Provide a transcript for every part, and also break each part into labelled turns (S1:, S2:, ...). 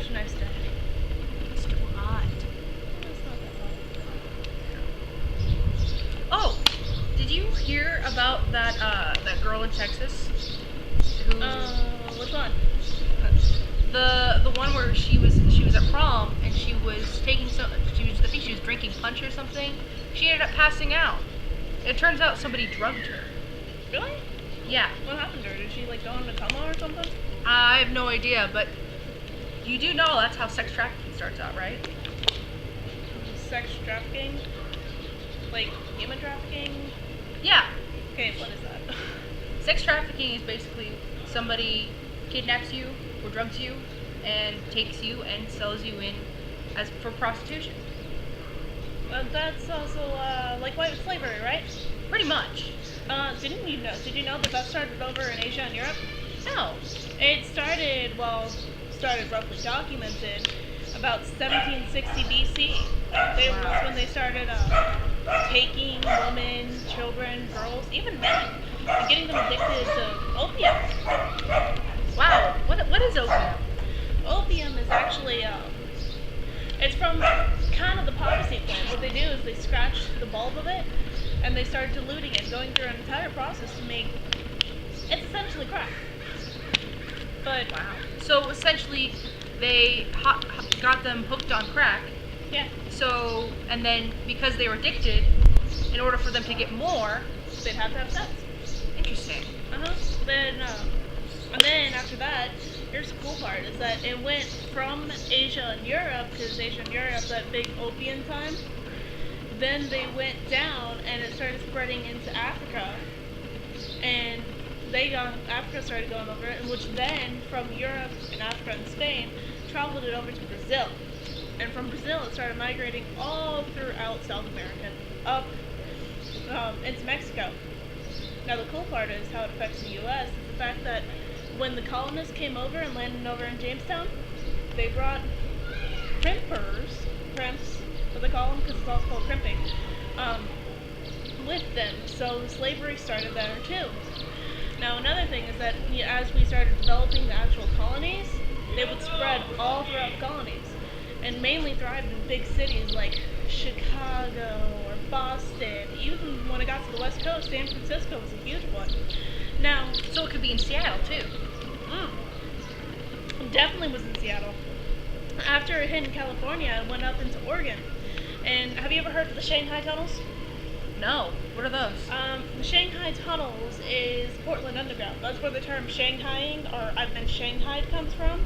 S1: such a nice day.
S2: It's too hot.
S1: It's not that hot.
S2: Oh, did you hear about that girl in Texas? Who
S1: Which one?
S2: the one where she was at prom and she was taking I think she was drinking punch or something. She ended up passing out. It turns out somebody drugged her.
S1: Really?
S2: Yeah.
S1: What happened to her? Did she like go into a coma or something?
S2: I have no idea, but you do know that's how sex trafficking starts out, right?
S1: Sex trafficking? Like human trafficking?
S2: Yeah.
S1: Okay, what is that?
S2: Sex trafficking is basically somebody kidnaps you or drugs you and takes you and sells you in as for prostitution.
S1: That's also like white slavery, right?
S2: Pretty much.
S1: Did you know that started over in Asia and Europe?
S2: No.
S1: It started roughly documented about 1760 BC. That's when they started taking women, children, girls, even men, and getting them addicted to opium.
S2: Wow. What is opium?
S1: Opium is actually, it's from kind of the poppy plant. What they do is they scratch the bulb of it, and they start diluting it, going through an entire process to make, it's essentially crack. But
S2: Wow. So essentially, they got them hooked on crack.
S1: yeah,
S2: So, and then because they were addicted, in order for them to get more,
S1: they'd have to have sex.
S2: interesting.
S1: And then after that, here's the cool part, is that it went from Asia and Europe, because Asia and Europe, that big opium time, then they went down and it started spreading into Africa, and Africa started going over it, which then from Europe and Africa and Spain traveled it over to Brazil, and from Brazil it started migrating all throughout South America up into Mexico. Now the cool part is how it affects the U.S. is the fact that when the colonists came over and landed over in Jamestown, they brought crimps, what they call them, because it's also called crimping, with them. So slavery started there too. Now another thing is that as we started developing the actual colonies, they would spread all throughout the colonies, and mainly thrived in big cities like Chicago or Boston. Even when it got to the West Coast, San Francisco was a huge one. Now,
S2: So it could be in Seattle too.
S1: definitely was in Seattle. After it hit in California, it went up into Oregon. And have you ever heard of the Shanghai tunnels?
S2: No. What are those?
S1: The Shanghai tunnels is Portland Underground. That's where the term Shanghaiing, or I've been Shanghaied, comes from.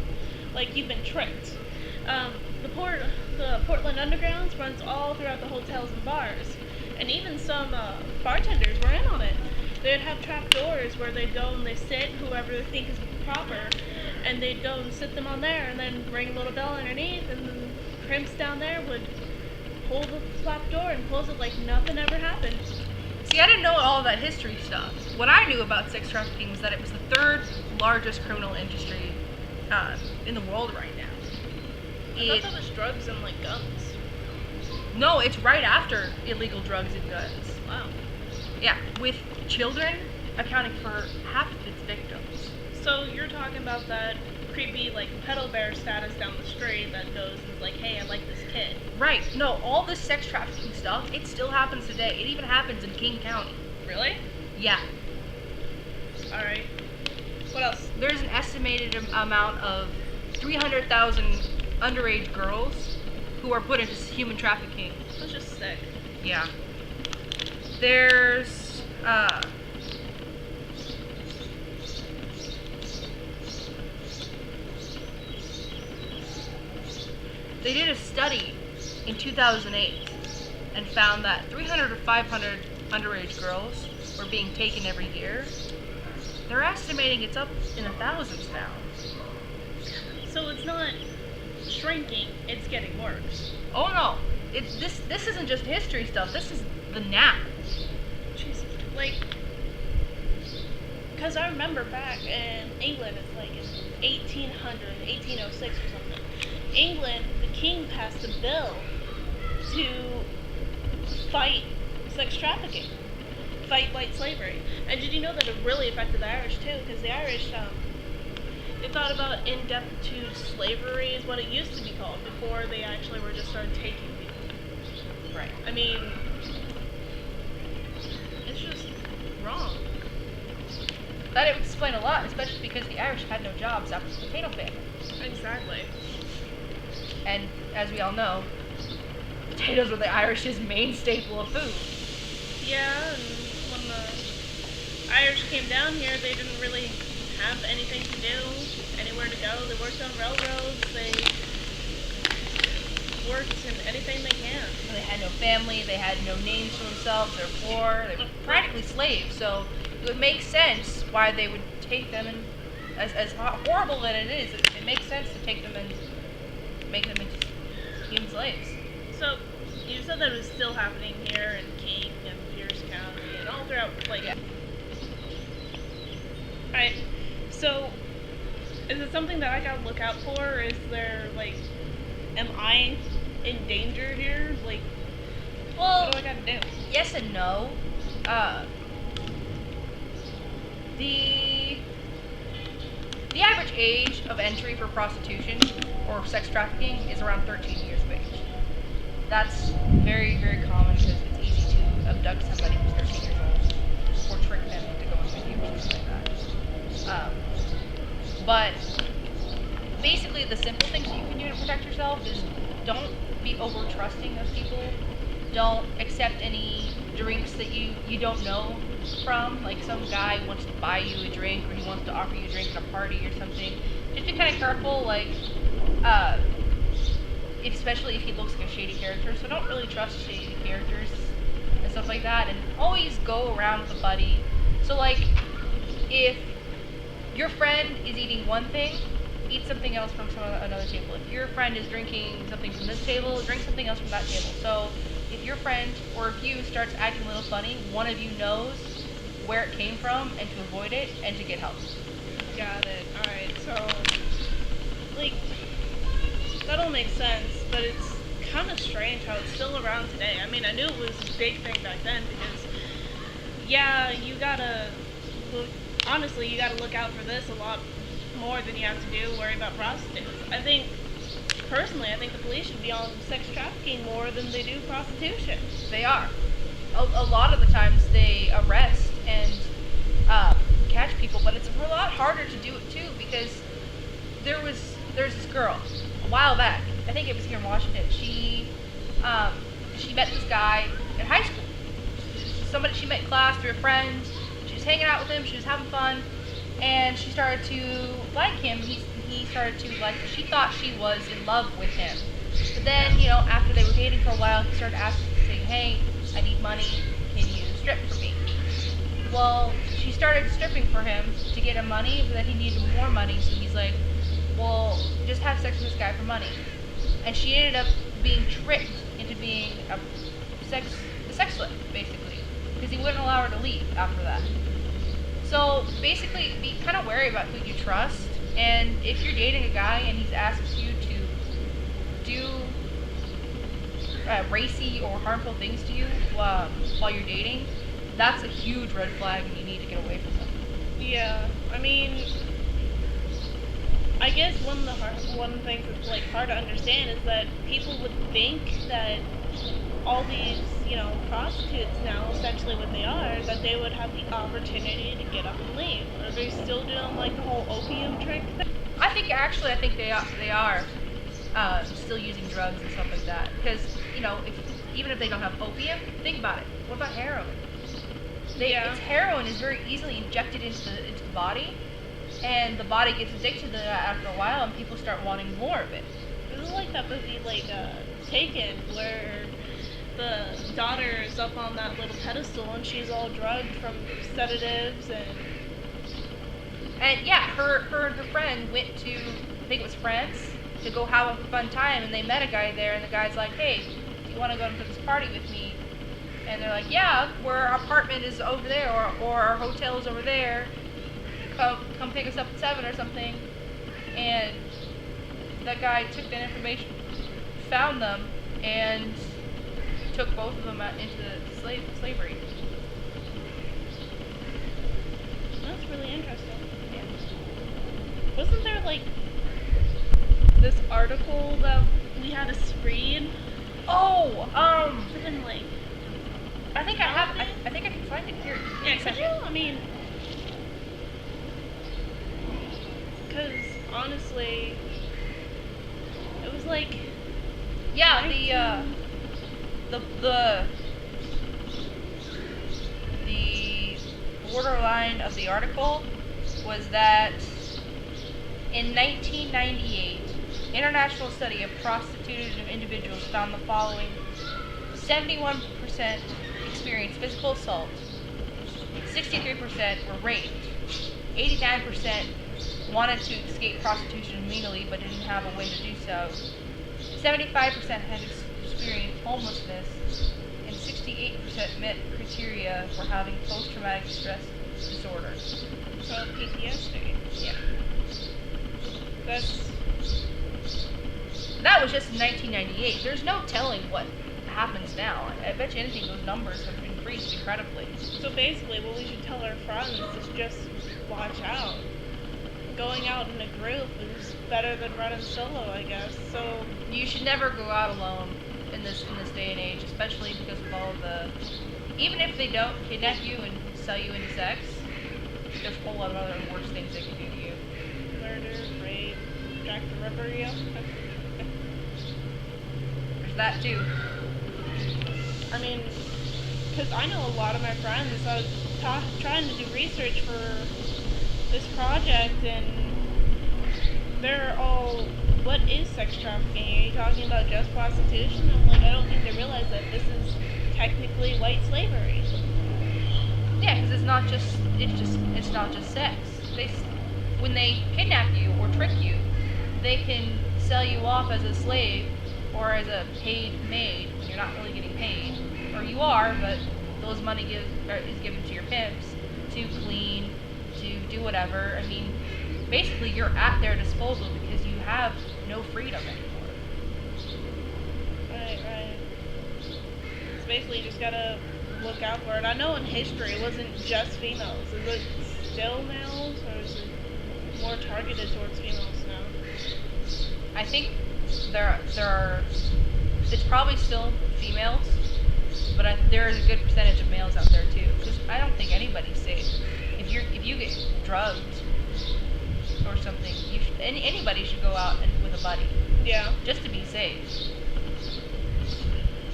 S1: Like, you've been tricked. The Portland Underground runs all throughout the hotels and bars. And even some bartenders were in on it. They'd have trap doors where they'd go and they sit whoever they think is proper, and they'd go and sit them on there and then ring a little bell underneath, and then the crimps down there would pull the flap door and close it like nothing ever happened.
S2: See, I didn't know all of that history stuff. What I knew about sex trafficking was that it was the third largest criminal industry in the world right now.
S1: I thought that was drugs and like guns.
S2: No, it's right after illegal drugs and guns.
S1: Wow.
S2: Yeah, with children accounting for half of its victims.
S1: So you're talking about that creepy like pedo bear status down the street that goes and is like, hey, I like this kid.
S2: Right. No, all this sex trafficking stuff, it still happens today. It even happens in King County.
S1: Really?
S2: Yeah.
S1: Alright. What else?
S2: There's an estimated amount of 300,000 underage girls who are put into human trafficking.
S1: That's just sick.
S2: Yeah. There's, they did a study in 2008 and found that 300 or 500 underage girls were being taken every year. They're estimating it's up in the thousands now.
S1: So it's not shrinking, it's getting worse.
S2: Oh no, this isn't just history stuff. This is the now.
S1: Jesus. Like, because I remember back in England, it's like in 1806 or something. England, the king passed a bill to fight sex trafficking, fight white slavery. And did you know that it really affected the Irish too? Because the Irish, you thought about indefinite slavery is what it used to be called before they actually were just started taking people.
S2: Right.
S1: I mean, it's just wrong.
S2: That would explain a lot, especially because the Irish had no jobs after the potato famine.
S1: Exactly.
S2: And as we all know, potatoes were the Irish's main staple of food.
S1: Yeah, and when the Irish came down here, they didn't really have anything to do, anywhere to go. They worked on railroads, they worked in anything they can.
S2: They had no family, they had no names for themselves, they're poor, they were practically slaves, so it would make sense why they would take them, and as horrible as it is, it makes sense to take them and make them into human slaves.
S1: So, you said that it was still happening here in King and Pierce County and all throughout, like...
S2: Yeah.
S1: Alright, so, is it something that I gotta look out for? Is there, like, am I endangered here? Like,
S2: Well,
S1: what do I gotta do?
S2: yes and no. The average age of entry for prostitution or sex trafficking is around 13 years of age. That's very, very common because it's easy to abduct somebody who's 13 years old or trick them into going with you or something like that. But basically, the simple things you can do to protect yourself is don't be over trusting of people. Don't accept any drinks that you don't know from. Like some guy wants to buy you a drink or he wants to offer you a drink at a party or something. Just be kind of careful, like, especially if he looks like a shady character. So don't really trust shady characters and stuff like that. And always go around with a buddy. So like, if your friend is eating one thing, eat something else from another table. If your friend is drinking something from this table, drink something else from that table. So if your friend or if you starts acting a little funny, one of you knows where it came from and to avoid it and to get help.
S1: Got it. Alright, so, like, that all makes sense, but it's kind of strange how it's still around today. I mean, I knew it was a big thing back then because, yeah, you gotta look, honestly, you gotta look out for this a lot more than you have to do worry about prostitutes. I think, personally, I think the police should be on sex trafficking more than they do prostitution.
S2: They are. A lot of the times they arrest and catch people, but it's a lot harder to do it too because there's this girl a while back. I think it was here in Washington. She met this guy in high school. Somebody she met in class through a friend. She was hanging out with him. She was having fun, and she started to like him. He started to like her. She thought she was in love with him. But then, you know, after they were dating for a while, he started asking, saying, "Hey, I need money. Can you strip for me?" Well, she started stripping for him to get him money, but then he needed more money, so he's like, well, just have sex with this guy for money. And she ended up being tricked into being a sex slave, basically, because he wouldn't allow her to leave after that. So basically, be kind of wary about who you trust, and if you're dating a guy and he's asks you to do racy or harmful things to you while you're dating, that's a huge red flag and you need to get away from them.
S1: Yeah, I mean, I guess one of the things that's like hard to understand is that people would think that all these, you know, prostitutes now, essentially what they are, that they would have the opportunity to get up and leave. Are they still doing like the whole opium trick thing?
S2: I think they are still using drugs and stuff like that. Because, you know, even if they don't have opium, think about it. What about heroin? It's heroin is very easily injected into the body, and the body gets addicted to that after a while, and people start wanting more of it.
S1: This is like that movie, like Taken, where the daughter is up on that little pedestal and she's all drugged from sedatives
S2: and yeah, her and her friend went to, I think it was France, to go have a fun time, and they met a guy there, and the guy's like, "Hey, do you want to go to this party with me?" And they're like, "Yeah, our apartment is over there, or our hotel is over there. Come pick us up at 7 or something." And that guy took that information, found them, and took both of them into slavery.
S1: That's really interesting.
S2: Yeah.
S1: Wasn't there like this article that we had to read?
S2: Oh,
S1: Freaking like.
S2: I think I have. I think I can find it here.
S1: Yeah, could you? I mean, because honestly, it was like.
S2: Yeah, the borderline of the article was that in 1998, international study of prostituted individuals found the following: 71% experienced physical assault, 63% were raped, 89% wanted to escape prostitution immediately but didn't have a way to do so, 75% had experienced homelessness, and 68% met criteria for having post-traumatic stress disorder.
S1: So PTSD.
S2: Yeah.
S1: That's.
S2: That was just in 1998. There's no telling what happens now. I bet you anything those numbers have increased incredibly.
S1: So basically, what we should tell our friends is just watch out. Going out in a group is better than running solo, I guess. So
S2: you should never go out alone in this day and age, especially because of all the. Even if they don't kidnap you and sell you into sex, there's a whole lot of other worse things they can do to you.
S1: Murder, rape, Jack the Ripper, yeah.
S2: There's that too.
S1: I mean, because I know a lot of my friends. I was trying to do research for this project, and they're all, what is sex trafficking? Are you talking about just prostitution? I'm like, I don't think they realize that this is technically white slavery.
S2: Yeah, because it's not just sex. When they kidnap you or trick you, they can sell you off as a slave or as a paid maid when you're not really getting paid, or you are, but those money is given to your pimps to clean, to do whatever. I mean, basically you're at their disposal because you have no freedom anymore.
S1: Right. So basically you just gotta look out for it. I know in history it wasn't just females. Is it still males, or is it more targeted towards females now?
S2: I think there are. It's probably still females, but there is a good percentage of males out there too. Because I don't think anybody's safe. If you get drugged or something, anybody should go out with a buddy.
S1: Yeah. Just
S2: to be safe.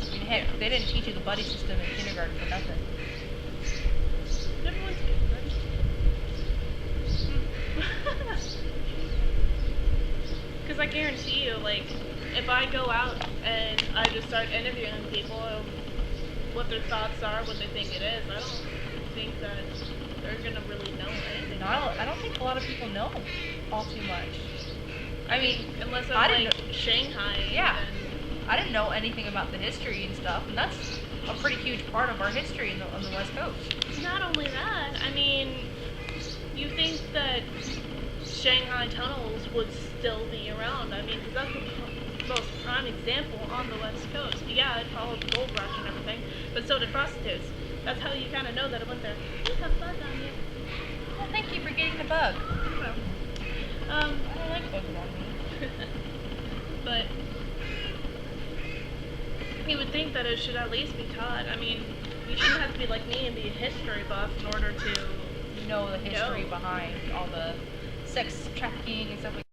S2: I mean, heck, they didn't teach you the buddy system in kindergarten for nothing.
S1: Everyone's good, Because I guarantee you, like, if I go out and I just start interviewing people, what their thoughts are, what they think it is, I don't think that they're gonna really know anything.
S2: No, I don't think a lot of people know all too much. I mean,
S1: unless I'm like Shanghai.
S2: Yeah. I didn't know anything about the history and stuff, and that's a pretty huge part of our history on the West Coast.
S1: Not only that, I mean, you think that Shanghai tunnels would still be around. I mean, because that's the most prime example on the West Coast. Yeah, it followed the gold rush and everything, but so did prostitutes. That's how you kind of know that it went there. You have bug on you.
S2: Well, thank you for getting the bug.
S1: Well,
S2: I don't like bugs on me.
S1: But you would think that it should at least be taught. I mean, you shouldn't have to be like me and be a history buff in order to
S2: know the history behind all the sex trafficking and stuff like that.